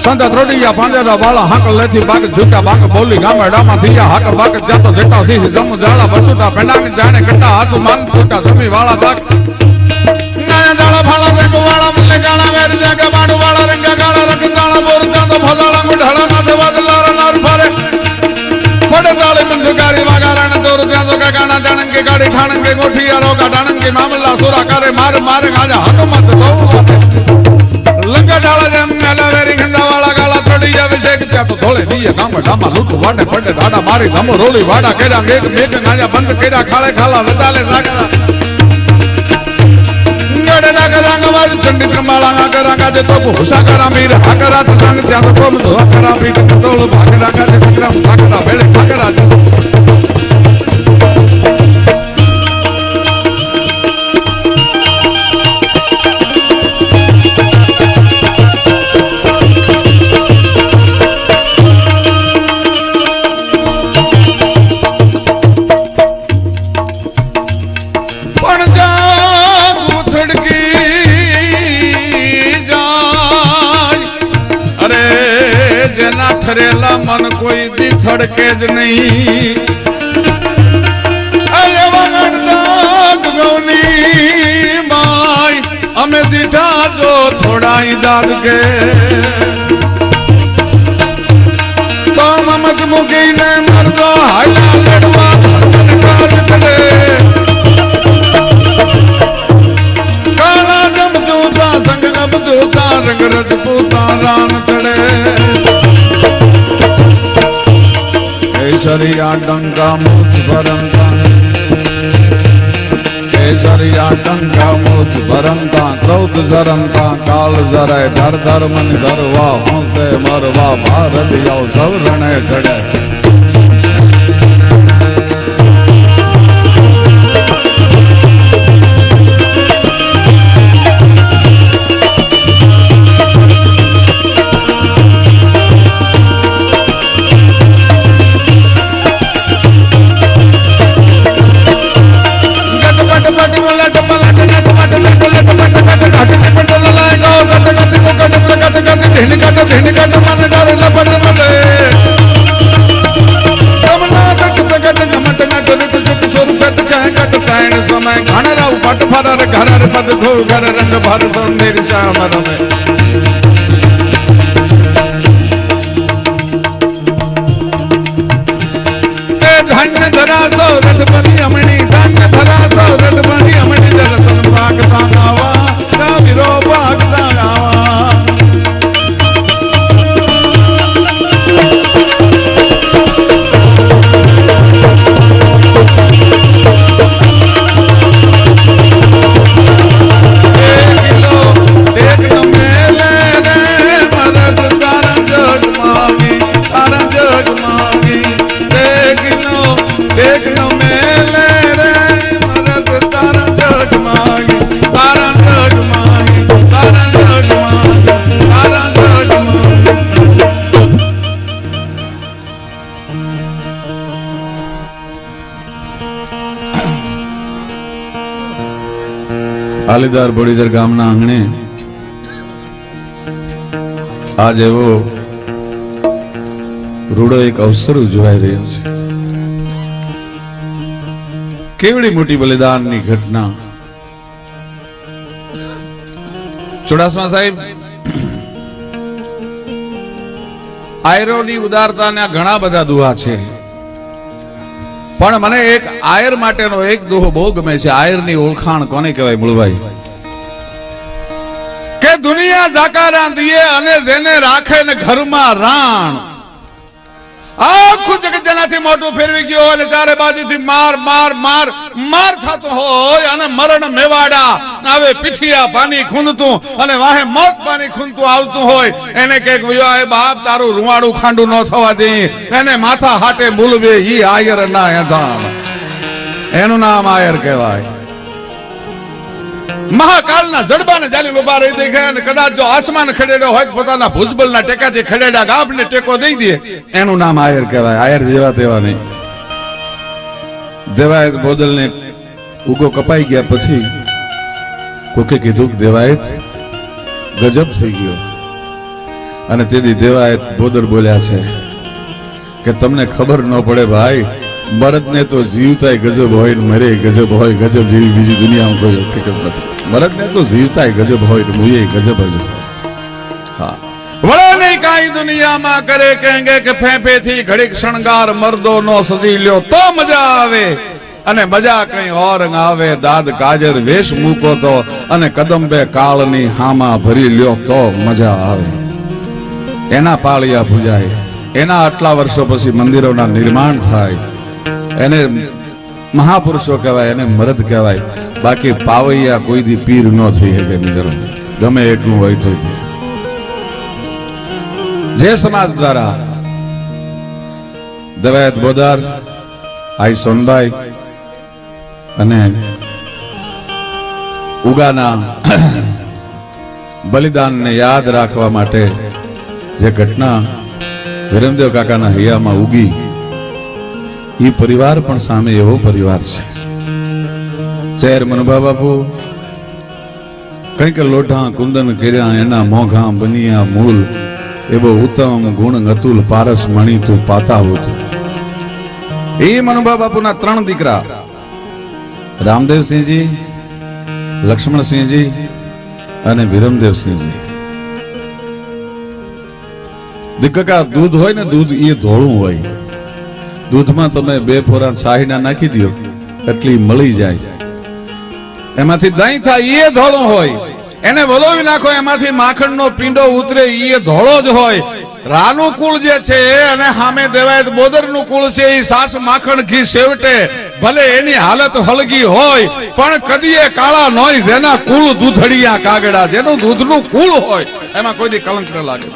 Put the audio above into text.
संत त्रोडिया पांडेरा वाला हाक लेथी बाग झुका बाग बोली गामडामा थिया हाक बाग जातो जेटा सी जम जाला बचुटा पेंडामी जाने कट्टा आसमान फूटा जमी वाला ताक नया जाला भाला देखो वाला मुल्ले गाला मेरी जगह बाडू वाला रंगा गाला रंग जाला बोर जातो भजाला मुढाला माथे वादलारा नार फारे बड़े ताले बंदुकारी वागारण दौर जातो का गाना जानन के गाड़ी ठाणन के गोठिया रोगा डाणन के मामला सोरा करे मार मार गाजा हनुमत दो लंगा डाला जम मेला वेरी गंदा वाला गाला त्रोडिया अभिषेक त्या तो धोले दिए गाम डामा लूट वाडे पड़े दादा मारी धमो रोली वाडा केरा मेक मेक नाजा बंद केरा खाले खाला वदाले सागरा गड़े नागा रंगवाज चंडी त्रमाला नागा रंगा दे तो हुसा करा मीर हाकरा तो संग त्या तो कोम तो हाकरा बीट तोल भागड़ा का दे विक्रम भागड़ा बेले भागड़ा ठरेला मन कोई दी थड़के ज नहीं अरे गौनी माई हमें दिठा जो थोड़ा ही दाद के तो ममक मुगी ने मर दो हाइला लड़वा काज करे काला जम दूता संग अब दूता रंग रजपूता रान चढ़े केसरिया डंका मुझ भरंता केसरिया डंका मुझ भरंता क्रोध जरंता काल जरे धर धर मन धरवा होंसे मरवा भारत यो सब रणे चढ़े घर पद घो घर रंग भर सौंदर्य श्यामर में धन्य धरा सौरठ बनी अमणी धन्य धरा सौरठ बनी अमणी दर्शन भागता गावा विरो भागता गावा આલીદાર બોડીદર ગામના આંગણે આજ એવો રૂડો એક અવસર ઉજવાઈ રહ્યો છે કેવડી મોટી બલિદાનની ઘટના ચુડાસમા સાહેબ આયરોની ઉદારતાના ઘણા બધા દુહા છે પણ મને એક આયર માટેનો એક દોહો બહુ ગમે છે આયરની ઓળખાણ કોને કહેવાય મૂળભાઈ કે દુનિયા જાકારા દીએ અને જેને રાખે ને ઘરમાં રાણ આખું જગત જેનાથી મોટું ફેરવી ગયો અને ચારે બાજુથી માર માર માર માર થતો હોય અને મરણ મેવાડા આવે પીઠિયા પાણી ખૂંદતું અને વાહે મોત પાણી ખૂંદતું આવતું હોય એને કે એ બાપ તારું રૂવાડું ખાંડું ન થવા દે એને માથા હાટે બોલવે ઈ આયર ના એધામ એનું નામ આયર કહેવાય મહાકાલના જડબાને જાલી ઉભા રહી દેખે અને કદાચ જો આસમાન ખડેડો હોય પોતાના ભુજબલના ટેકાથી ખડેડા ગાભને ટેકો દઈ દે એનું નામ આયર કહેવાય આયર જેવા તેવા નહીં દેવાયત બોદલને ઉગો કપાઈ ગયા પછી કોકે કીધું દેવાયત ગજબ થઈ ગયો અને તેથી દેવાયત બોદર બોલ્યા છે કે તમને ખબર ન પડે ભાઈ, મરદને તો જીવતાય ગજબ હોય ને મરે ગજબ હોય. ગજબ જેવી બીજી દુનિયામાં કોઈ હકીકત નથી. મરદને તો જીવતાય ગજબ હોય ને મુએ ગજબ જ હોય. હા, વળે નહીં કાંઈ દુનિયામાં કરે કહેંગે કે ફેંફે થી ઘડીક શણગાર મર્દો નો સજી લ્યો તો મજા આવે, અને મજા કઈ ઓર આવે. દાદ કાજર વેશ મૂકો તો, અને કદંબે કાળની હામાં ભરી લ્યો તો મજા આવે. એના પાળિયા પૂજાય, એના આટલા વર્ષો પછી મંદિરોના નિર્માણ થાય, એને મહાપુરુષો કહેવાય, એને મરદ કહેવાય. બાકી પાવૈયા કોઈ દી પીર ન થઈ શકે મિત્રો, ગમે એટલું હોય તો. જે સમાજ દ્વારા દેવાયત બોદર, આઈ સોનબાઈ અને ઉગાના બલિદાનને યાદ રાખવા માટે જે ઘટના વિરમદેવ કાકાના હૈયામાં ઉગી, એ પરિવાર પણ સામે એવો પરિવાર છે. ચેર મનુભા બાપુ કંઈક લોઢા કુંદન કર્યા, એના મોઘા બનિયા મૂલ, એવો ઉત્તમ ગુણ અતુલ પારસ મણી તું પાતા હોત. એ મનુભા બાપુના 3 દીકરા રામદેવસિંહજી, લક્ષ્મણસિંહજી અને વિરમદેવસિંહજી. દીકકા દૂધ હોય ને, દૂધ એ ધોળું હોય. દૂધમાં તમે 2 ફોરા શાહીના નાખી દો એટલી મળી જાય. એમાંથી દહીં થાય એ ધોળું હોય. એને વલોવી નાખો, એમાંથી માખણનો પીંડો ઉતરે એ ધોળો જ હોય. રાનું કુળ જે છે અને સામે દેવાયત બોદરનું કુળ છે, એ સાસ માખણ ઘી સેવટે. ભલે એની હાલત હલગી હોય પણ કદીએ કાળા નોય. જેના કુળ દૂધડિયા કાગડા, જેનું દૂધનું કુળ હોય એમાં કોઈ દી કલંક ન લાગે.